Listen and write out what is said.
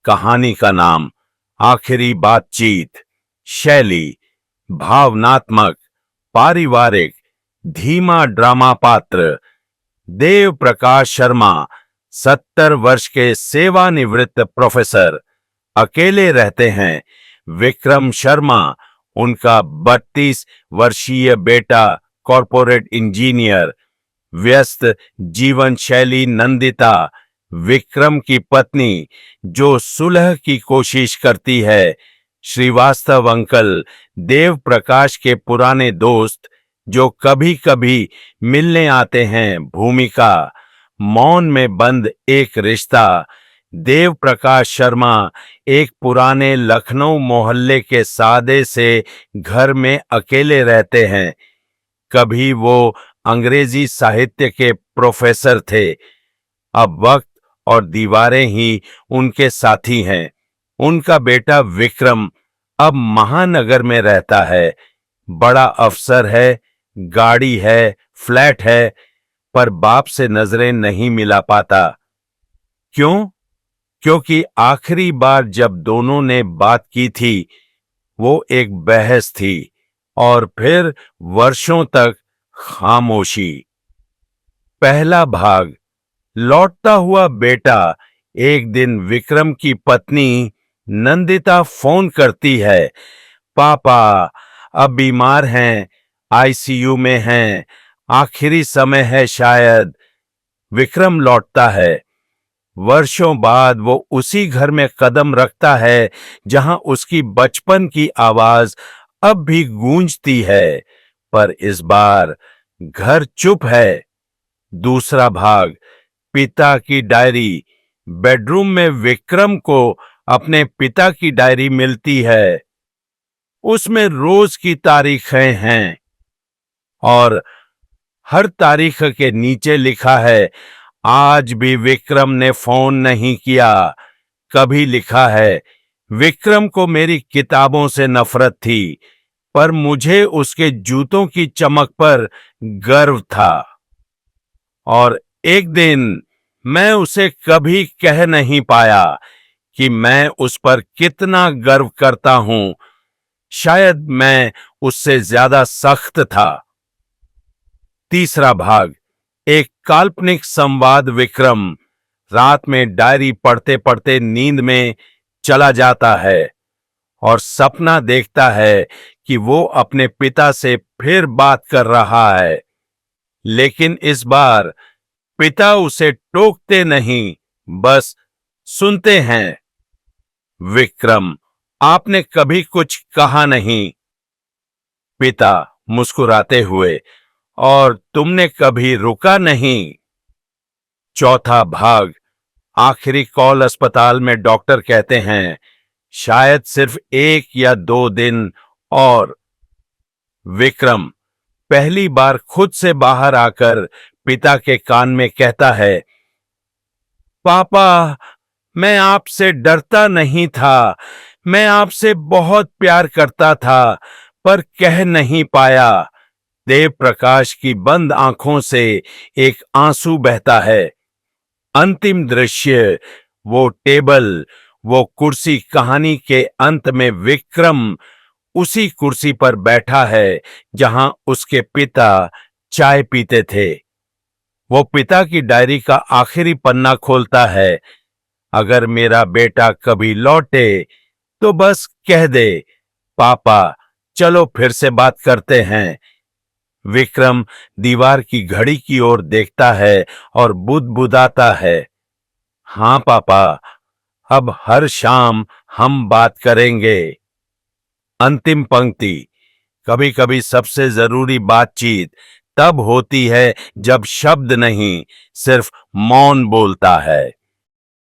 कहानी का नाम आखिरी बातचीत। शैली भावनात्मक, पारिवारिक, धीमा ड्रामा पात्र। देव प्रकाश शर्मा 70 वर्ष के सेवानिवृत्त प्रोफेसर अकेले रहते हैं। विक्रम शर्मा, उनका 32 वर्षीय बेटा कॉर्पोरेट इंजीनियर। व्यस्त जीवन शैली नंदिता, विक्रम की पत्नी जो सुलह की कोशिश करती है। श्रीवास्तव अंकल, देव प्रकाश के पुराने दोस्त जो कभी कभी मिलने आते हैं। भूमिका मौन में बंद एक रिश्ता। देव प्रकाश शर्मा एक पुराने लखनऊ मोहल्ले के सादे से घर में अकेले रहते हैं। कभी वो अंग्रेजी साहित्य के प्रोफेसर थे, अब वक्त और दीवारें ही उनके साथी हैं। उनका बेटा विक्रम अब महानगर में रहता है, बड़ा अफसर है, गाड़ी है, फ्लैट है, पर बाप से नजरें नहीं मिला पाता। क्यों? क्योंकि आखिरी बार जब दोनों ने बात की थी, वो एक बहस थी और फिर वर्षों तक खामोशी। पहला भाग। लौटता हुआ बेटा। एक दिन विक्रम की पत्नी नंदिता फोन करती है, पापा अब बीमार हैं, आईसीयू में हैं, आखिरी समय है शायद। विक्रम लौटता है। वर्षों बाद वो उसी घर में कदम रखता है जहां उसकी बचपन की आवाज अब भी गूंजती है, पर इस बार घर चुप है। दूसरा भाग। पिता की डायरी। बेडरूम में विक्रम को अपने पिता की डायरी मिलती है। उसमें रोज की तारीखें हैं और हर तारीख के नीचे लिखा है, आज भी विक्रम ने फोन नहीं किया। कभी लिखा है, विक्रम को मेरी किताबों से नफरत थी, पर मुझे उसके जूतों की चमक पर गर्व था। और एक दिन मैं उसे कभी कह नहीं पाया कि मैं उस पर कितना गर्व करता हूं। शायद मैं उससे ज्यादा सख्त था। तीसरा भाग। एक काल्पनिक संवाद। विक्रम रात में डायरी पढ़ते पढ़ते नींद में चला जाता है और सपना देखता है कि वो अपने पिता से फिर बात कर रहा है, लेकिन इस बार पिता उसे टोकते नहीं, बस सुनते हैं। विक्रम, आपने कभी कुछ कहा नहीं। पिता मुस्कुराते हुए, और तुमने कभी रुका नहीं। चौथा भाग। आखिरी कॉल। अस्पताल में डॉक्टर कहते हैं, शायद सिर्फ 1 या 2 दिन और। विक्रम पहली बार खुद से बाहर आकर पिता के कान में कहता है, पापा मैं आपसे डरता नहीं था, मैं आपसे बहुत प्यार करता था, पर कह नहीं पाया। देव प्रकाश की बंद आंखों से एक आंसू बहता है। अंतिम दृश्य। वो टेबल, वो कुर्सी। कहानी के अंत में विक्रम उसी कुर्सी पर बैठा है जहां उसके पिता चाय पीते थे। वो पिता की डायरी का आखिरी पन्ना खोलता है, अगर मेरा बेटा कभी लौटे तो बस कह दे, पापा चलो फिर से बात करते हैं। विक्रम दीवार की घड़ी की ओर देखता है और बुदबुदाता है, हाँ पापा, अब हर शाम हम बात करेंगे। अंतिम पंक्ति। कभी कभी सबसे जरूरी बातचीत तब होती है जब शब्द नहीं, सिर्फ मौन बोलता है।